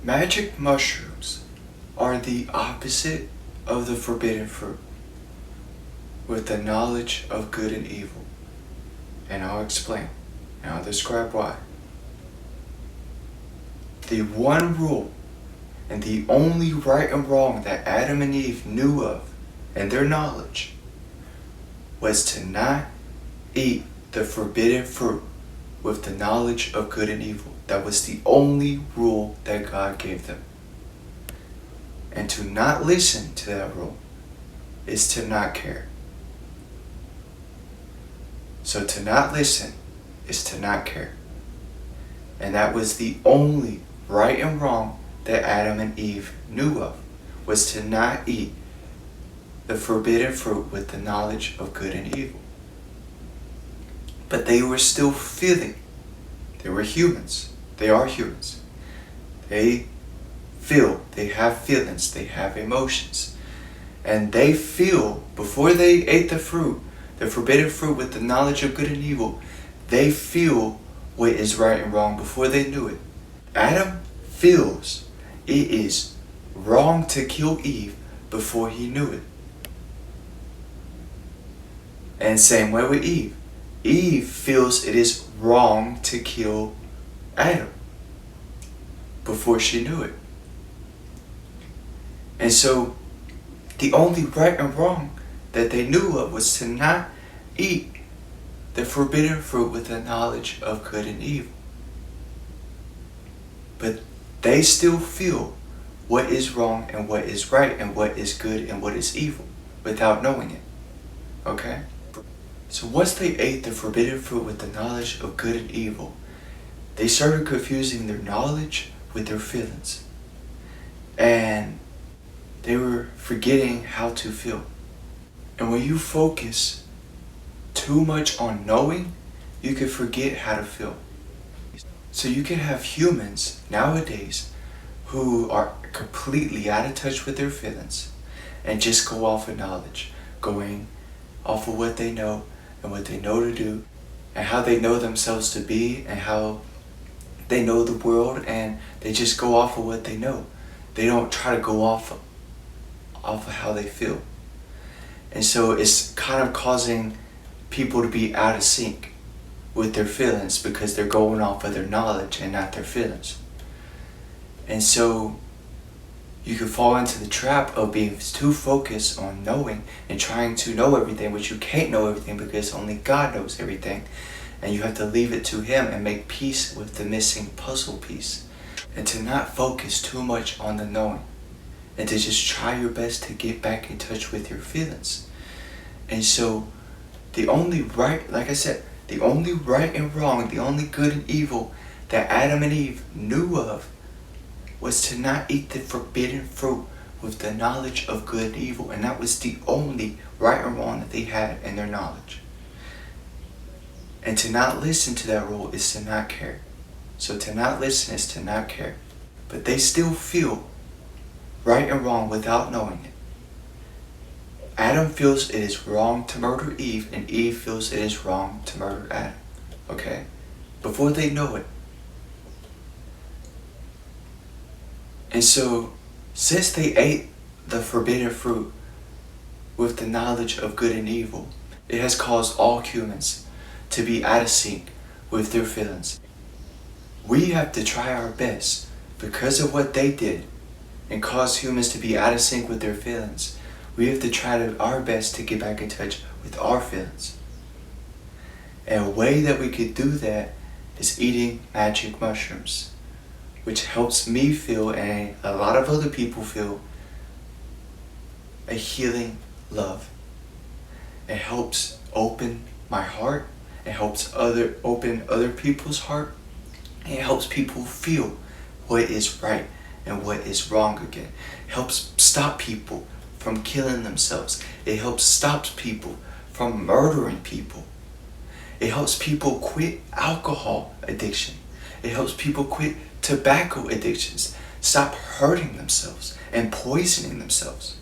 Magic mushrooms are the opposite of the forbidden fruit, with the knowledge of good and evil. And I'll explain, and I'll describe why. The one rule and the only right and wrong that Adam and Eve knew of and their knowledge was to not eat the forbidden fruit with the knowledge of good and evil. That was the only rule that God gave them. And to not listen to that rule is to not care. So to not listen is to not care. And that was the only right and wrong that Adam and Eve knew of, was to not eat the forbidden fruit with the knowledge of good and evil. But they were still feeling. They were humans. They are humans. They feel. They have feelings. They have emotions. And they feel, before they ate the fruit, the forbidden fruit with the knowledge of good and evil, they feel what is right and wrong before they knew it. Adam feels it is wrong to kill Eve before he knew it. And same way with Eve. Eve feels it is wrong to kill Adam before she knew it. And so the only right and wrong that they knew of was to not eat the forbidden fruit with the knowledge of good and evil. But they still feel what is wrong and what is right and what is good and what is evil without knowing it. Okay? So once they ate the forbidden fruit with the knowledge of good and evil, they started confusing their knowledge with their feelings. And they were forgetting how to feel. And when you focus too much on knowing, you can forget how to feel. So you can have humans nowadays who are completely out of touch with their feelings and just go off of knowledge, going off of what they know and what they know to do and how they know themselves to be and how they know the world, and they just go off of what they know. They don't try to go off of how they feel. And so it's kind of causing people to be out of sync with their feelings because they're going off of their knowledge and not their feelings. And so you can fall into the trap of being too focused on knowing and trying to know everything, which you can't know everything because only God knows everything. And you have to leave it to Him and make peace with the missing puzzle piece. And to not focus too much on the knowing. And to just try your best to get back in touch with your feelings. And so the only right, like I said, the only right and wrong, the only good and evil that Adam and Eve knew of was to not eat the forbidden fruit with the knowledge of good and evil. And that was the only right and wrong that they had in their knowledge. And to not listen to that rule is to not care. So to not listen is to not care. But they still feel right and wrong without knowing it. Adam feels it is wrong to murder Eve, and Eve feels it is wrong to murder Adam. Okay? Before they know it. And so, since they ate the forbidden fruit with the knowledge of good and evil, it has caused all humans to be out of sync with their feelings. We have to try our best, because of what they did and caused humans to be out of sync with their feelings. We have to try our best to get back in touch with our feelings. And a way that we could do that is eating magic mushrooms, which helps me feel, and a lot of other people feel, a healing love. It helps open my heart. It helps open other people's heart. It helps people feel what is right and what is wrong again. It helps stop people from killing themselves. It helps stop people from murdering people. It helps people quit alcohol addiction. It helps people quit tobacco addictions, stop hurting themselves and poisoning themselves.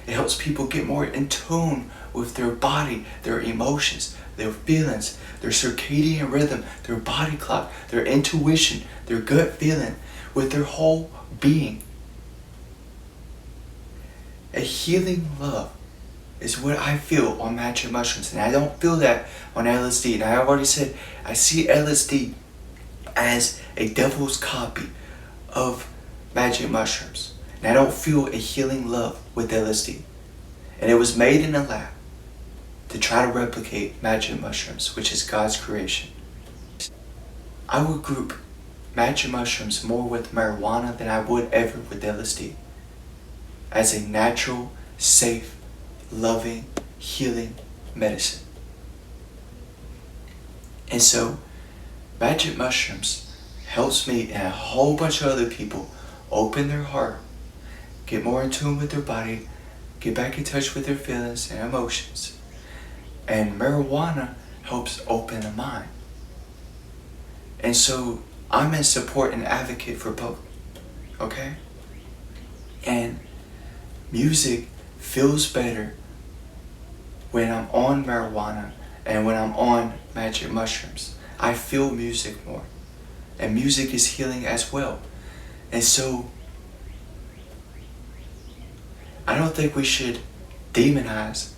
It helps people get more in tune with their body, their emotions, their feelings, their circadian rhythm, their body clock, their intuition, their gut feeling, with their whole being. A healing love is what I feel on magic mushrooms, and I don't feel that on LSD. And I've already said I see LSD as a devil's copy of magic mushrooms, and I don't feel a healing love with LSD. And it was made in a lab to try to replicate magic mushrooms, which is God's creation. I would group magic mushrooms more with marijuana than I would ever with LSD, as a natural, safe, loving, healing medicine. And so, magic mushrooms helps me and a whole bunch of other people open their heart, get more in tune with their body, get back in touch with their feelings and emotions. And marijuana helps open the mind. And so, I'm in support and advocate for both. Okay? And music feels better when I'm on marijuana and when I'm on magic mushrooms. I feel music more. And music is healing as well. And so, I don't think we should demonize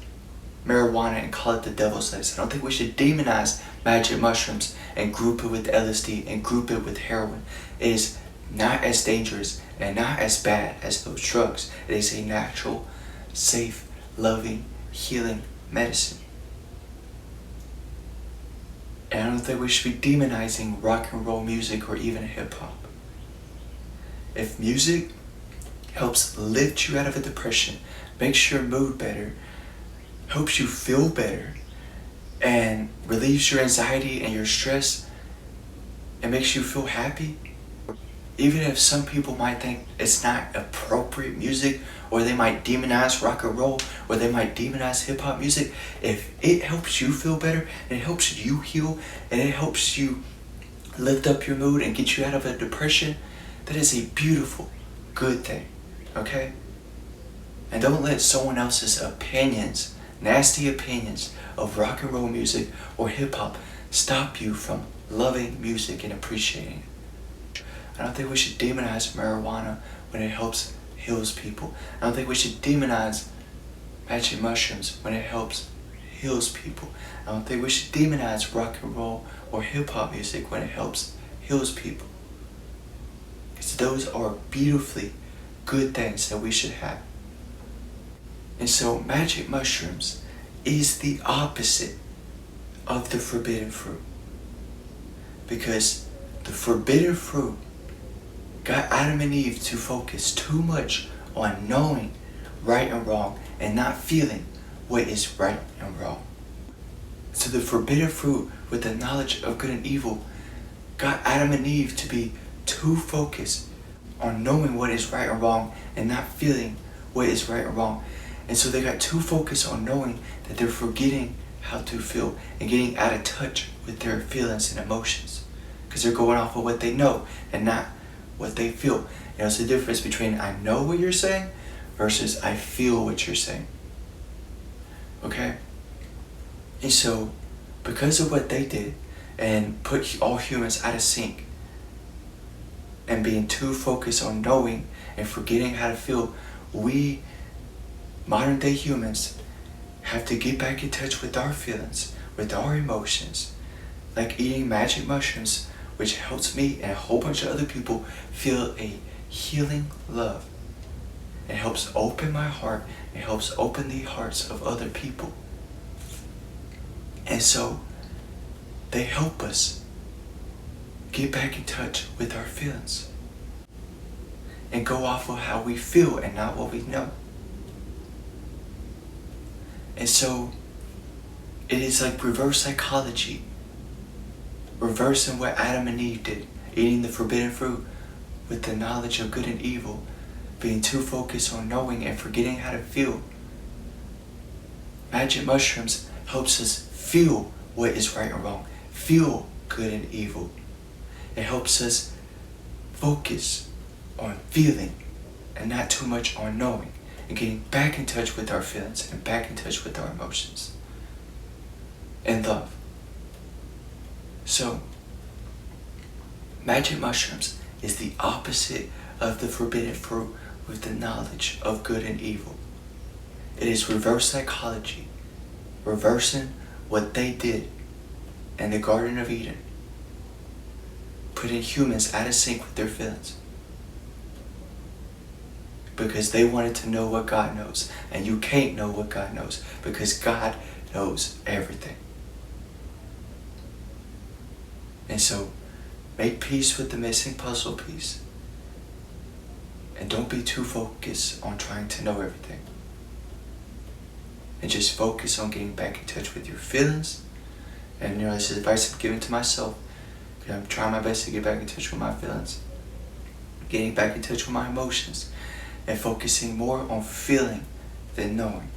marijuana and call it the devil's lettuce. I don't think we should demonize magic mushrooms and group it with LSD and group it with heroin. It is not as dangerous and not as bad as those drugs. It is a natural, safe, loving, healing medicine. And I don't think we should be demonizing rock and roll music or even hip hop. If music helps lift you out of a depression, makes your mood better, helps you feel better, and relieves your anxiety and your stress, and makes you feel happy, even if some people might think it's not appropriate music, or they might demonize rock and roll, or they might demonize hip hop music, if it helps you feel better, and it helps you heal, and it helps you lift up your mood and get you out of a depression, that is a beautiful, good thing, okay? And don't let someone else's opinions, nasty opinions of rock and roll music or hip hop stop you from loving music and appreciating it. I don't think we should demonize marijuana when it helps heals people. I don't think we should demonize magic mushrooms when it helps heals people. I don't think we should demonize rock and roll or hip hop music when it helps heals people. Because those are beautifully good things that we should have. And so magic mushrooms is the opposite of the forbidden fruit. Because the forbidden fruit got Adam and Eve to focus too much on knowing right and wrong and not feeling what is right and wrong. So the forbidden fruit with the knowledge of good and evil got Adam and Eve to be too focused on knowing what is right and wrong and not feeling what is right and wrong. And so they got too focused on knowing that they're forgetting how to feel and getting out of touch with their feelings and emotions. Because they're going off of what they know and not what they feel. You know, it's the difference between I know what you're saying versus I feel what you're saying. Okay? And so, because of what they did and put all humans out of sync and being too focused on knowing and forgetting how to feel, we modern day humans have to get back in touch with our feelings, with our emotions, like eating magic mushrooms, which helps me and a whole bunch of other people feel a healing love. It helps open my heart, it helps open the hearts of other people. And so they help us get back in touch with our feelings and go off of how we feel and not what we know. And so it is like reverse psychology, reversing what Adam and Eve did, eating the forbidden fruit with the knowledge of good and evil, being too focused on knowing and forgetting how to feel. Magic mushrooms helps us feel what is right and wrong, feel good and evil. It helps us focus on feeling and not too much on knowing, and getting back in touch with our feelings and back in touch with our emotions and love. So, magic mushrooms is the opposite of the forbidden fruit with the knowledge of good and evil. It is reverse psychology, reversing what they did in the Garden of Eden, putting humans out of sync with their feelings. Because they wanted to know what God knows. And you can't know what God knows because God knows everything. And so, make peace with the missing puzzle piece. And don't be too focused on trying to know everything. And just focus on getting back in touch with your feelings. And this is advice I'm giving to myself. I'm trying my best to get back in touch with my feelings. Getting back in touch with my emotions. And focusing more on feeling than knowing.